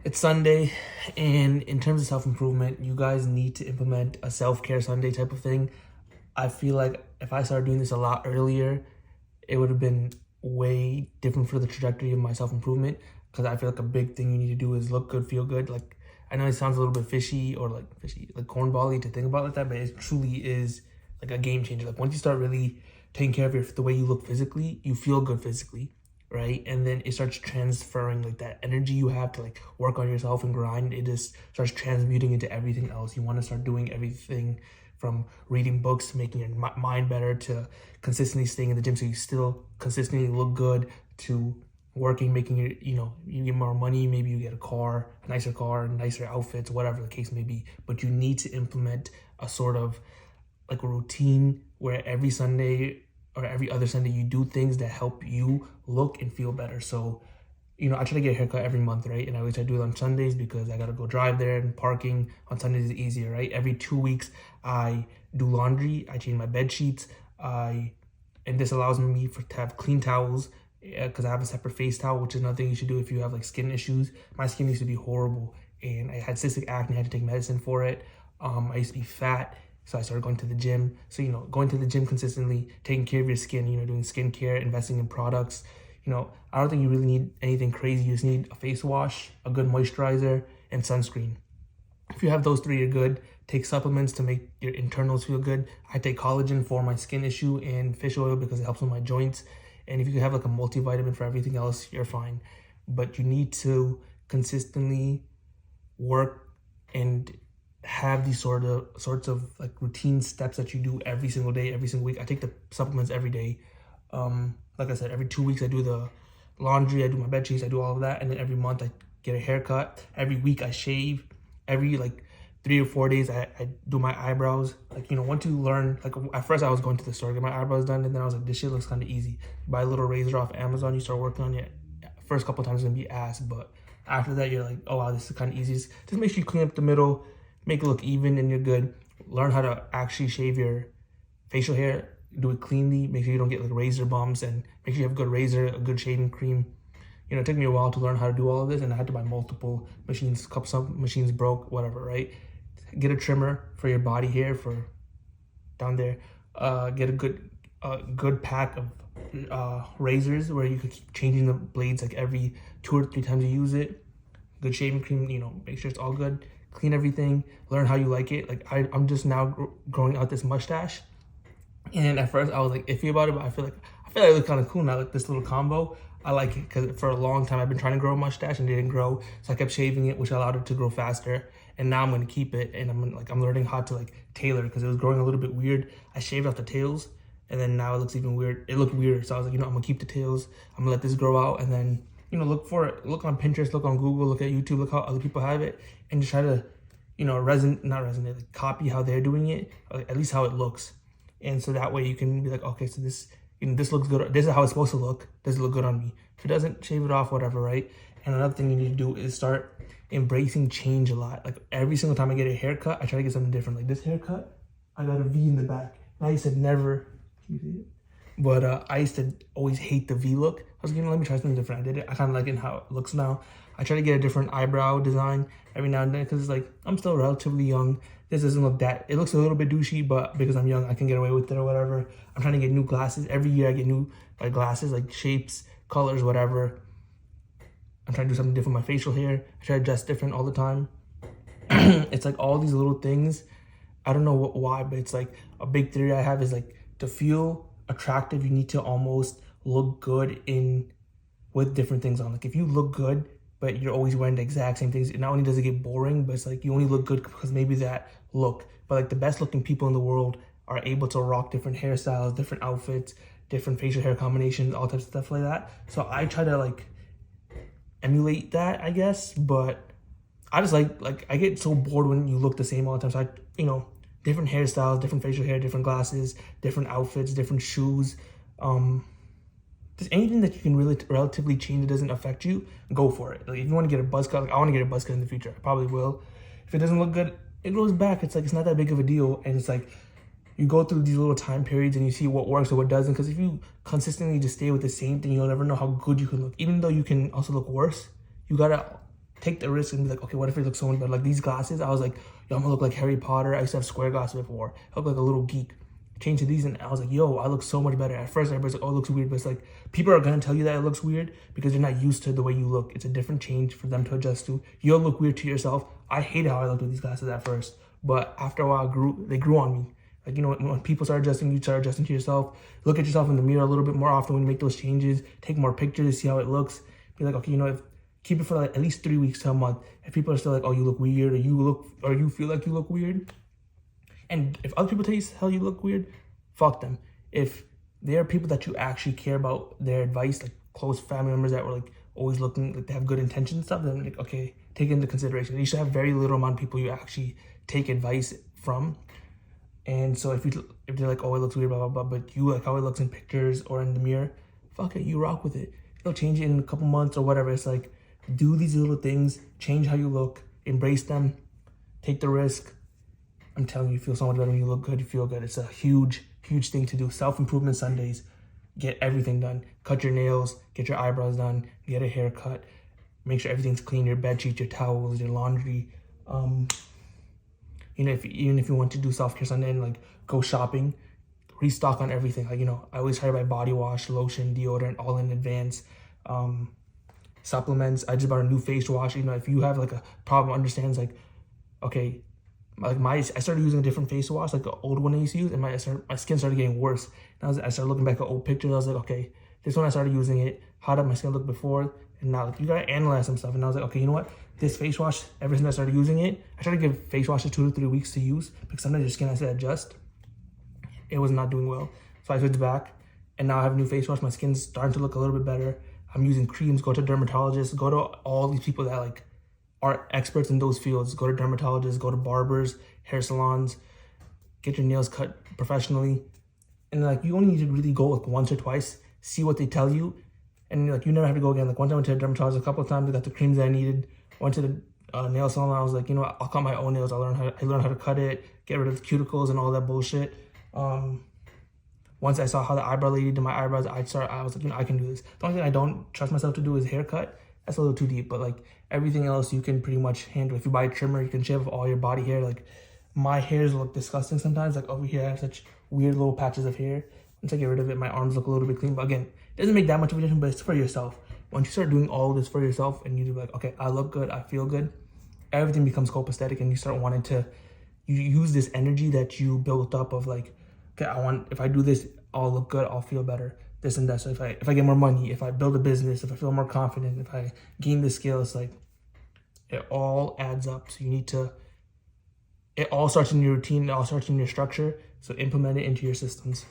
It's Sunday, and in terms of self-improvement, you guys need to implement a self-care Sunday type of thing. I feel like if I started doing this a lot earlier, it would have been way different for the trajectory of my self-improvement, because I feel like a big thing you need to do is look good, feel good. Like, I know it sounds a little bit fishy or like cornbally to think about like that, but it truly is like a game changer. Like once you start really taking care of the way you look physically, you feel good physically, right? And then it starts transferring like that energy you have to like work on yourself and grind. It just starts transmuting into everything else. You want to start doing everything from reading books to making your mind better to consistently staying in the gym so you still consistently look good to working, making your, you get more money, maybe you get a car, nicer outfits, whatever the case may be. But you need to implement a sort of like a routine where every Sunday or every other Sunday you do things that help you look and feel better. So, I try to get a haircut every month, right? And I always try to do it on Sundays because I gotta go drive there, and parking on Sundays is easier, right? Every 2 weeks I do laundry, I change my bed sheets, and this allows me to have clean towels because I have a separate face towel, which is another thing you should do if you have like skin issues. My skin used to be horrible, and I had cystic acne. I had to take medicine for it. I used to be fat, so I started going to the gym. So, going to the gym consistently, taking care of your skin, doing skincare, investing in products. I don't think you really need anything crazy. You just need a face wash, a good moisturizer, and sunscreen. If you have those three, you're good. Take supplements to make your internals feel good. I take collagen for my skin issue and fish oil because it helps with my joints. And if you have like a multivitamin for everything else, you're fine. But you need to consistently work and have these sorts of like routine steps that you do every single day, every single week. I take the supplements every day. Like I said, every 2 weeks I do the laundry, I do my bed sheets, I do all of that, and then every month I get a haircut. Every week I shave. Every like 3 or 4 days I do my eyebrows. Like, once you learn, like at first I was going to the store to get my eyebrows done, and then I was like, this shit looks kind of easy. Buy a little razor off Amazon, you start working on it. First couple times it's gonna be ass, but after that you're like, oh wow, this is kind of easy. Just make sure you clean up the middle, make it look even, and you're good. Learn how to actually shave your facial hair. Do it cleanly. Make sure you don't get like razor bumps, and make sure you have a good razor, a good shaving cream. It took me a while to learn how to do all of this, and I had to buy multiple machines. Some machines broke, whatever, right? Get a trimmer for your body hair for down there. Get a good pack of razors where you could keep changing the blades like every 2 or 3 times you use it. Good shaving cream, make sure it's all good. Clean everything. Learn how you like it. Like I'm just now growing out this mustache. And at first I was like iffy about it, but I feel like it looks kind of cool now. Like this little combo, I like it because for a long time I've been trying to grow a mustache and it didn't grow, so I kept shaving it, which allowed it to grow faster. And now I'm gonna keep it, and I'm learning how to like tailor because it was growing a little bit weird. I shaved off the tails, and then now it looks even weird. It looked weird, so I was like, I'm gonna keep the tails. I'm gonna let this grow out, and then look for it. Look on Pinterest, look on Google, look at YouTube, look how other people have it, and just try to like copy how they're doing it, or at least how it looks. And so that way you can be like, okay, so this, this looks good. This is how it's supposed to look. Does it look good on me? If it doesn't, shave it off, whatever, right? And another thing you need to do is start embracing change a lot. Like every single time I get a haircut, I try to get something different. Like this haircut, I got a V in the back. And I used to never, can you see it? But I used to always hate the V look. I was like, let me try something different. I did it. I kind of like it how it looks now. I try to get a different eyebrow design every now and then because it's like, I'm still relatively young. This doesn't look that, it looks a little bit douchey, but because I'm young, I can get away with it or whatever. I'm trying to get new glasses. Every year I get new glasses, like shapes, colors, whatever. I'm trying to do something different with my facial hair. I try to dress different all the time. It's like all these little things. I don't know why, but it's like a big theory I have is like to feel attractive, you need to almost look good with different things on. Like if you look good, but you're always wearing the exact same things, not only does it get boring, but it's like you only look good because maybe that look. But like the best looking people in the world are able to rock different hairstyles, different outfits, different facial hair combinations, all types of stuff like that. So I try to like emulate that, I guess, but I just like I get so bored when you look the same all the time. So I, different hairstyles, different facial hair, different glasses, different outfits, different shoes. Just anything that you can really relatively change that doesn't affect you, go for it. Like if you want to get a buzz cut, like I want to get a buzz cut in the future, I probably will. If it doesn't look good, it goes back. It's like it's not that big of a deal, and it's like you go through these little time periods and you see what works or what doesn't. Because if you consistently just stay with the same thing, you'll never know how good you can look. Even though you can also look worse, you gotta take the risk and be like, okay, what if it looks so much better? Like these glasses, I was like, yo, I'm gonna look like Harry Potter. I used to have square glasses before. I look like a little geek. Changed to these and I was like, yo, I look so much better. At first, everybody's like, oh, it looks weird. But it's like, people are gonna tell you that it looks weird because they're not used to the way you look. It's a different change for them to adjust to. You'll look weird to yourself. I hated how I looked with these glasses at first. But after a while, they grew on me. Like, you know, when people start adjusting, you start adjusting to yourself. Look at yourself in the mirror a little bit more often when you make those changes. Take more pictures, see how it looks. Be like, okay, you know, keep it for like at least 3 weeks to a month. If people are still like, oh, you look weird, or you feel like you look weird, and if other people tell you how you look weird, fuck them. If there are people that you actually care about their advice, like close family members that were like always looking like they have good intentions and stuff, then like, okay, take it into consideration. You should have very little amount of people you actually take advice from. And so if they're like, oh, it looks weird, blah, blah, blah, but you like how it looks in pictures or in the mirror, fuck it, you rock with it. It'll change it in a couple months or whatever. It's like, do these little things, change how you look, embrace them, take the risk. I'm telling you, you feel so much better when you look good, you feel good. It's a huge, huge thing to do. Self-improvement Sundays, get everything done. Cut your nails, get your eyebrows done, get a haircut, make sure everything's clean, your bed sheets, your towels, your laundry. You know, even if you want to do self-care Sunday and like go shopping, restock on everything. Like, you know, I always try to buy body wash, lotion, deodorant, all in advance. Supplements. I just bought a new face wash. You know, if you have like a problem, understands like, okay, like I started using a different face wash, like the old one I used to use, and my skin started getting worse. And I started looking back at old pictures. I was like, okay, this one I started using it. How did my skin look before? And now, like, you gotta analyze some stuff. And I was like, okay, you know what? This face wash, ever since I started using it, I tried to give face washes 2 to 3 weeks to use because sometimes your skin has to adjust. It was not doing well. So I switched back and now I have a new face wash. My skin's starting to look a little bit better. I'm using creams, go to dermatologists, go to all these people that like are experts in those fields. Go to dermatologists, go to barbers, hair salons, get your nails cut professionally. And like, you only need to really go like once or twice, see what they tell you. And like, you never have to go again. Like one time I went to a dermatologist a couple of times, I got the creams that I needed. Went to the nail salon. I was like, you know what? I'll cut my own nails. I learned how to cut it, get rid of the cuticles and all that bullshit. Once I saw how the eyebrow lady did my eyebrows, I was like, you know, I can do this. The only thing I don't trust myself to do is haircut. That's a little too deep, but like everything else you can pretty much handle. If you buy a trimmer, you can shave off all your body hair. Like my hairs look disgusting sometimes. Like over here, I have such weird little patches of hair. Once I get rid of it, my arms look a little bit clean. But again, it doesn't make that much of a difference, but it's for yourself. Once you start doing all this for yourself and you do like, okay, I look good, I feel good, everything becomes copacetic and you start wanting to, you use this energy that you built up of like, okay, if I do this, I'll look good, I'll feel better, this and that. So if I get more money, if I build a business, if I feel more confident, if I gain the skills, like it all adds up. So you need to, it all starts in your routine, it all starts in your structure. So implement it into your systems.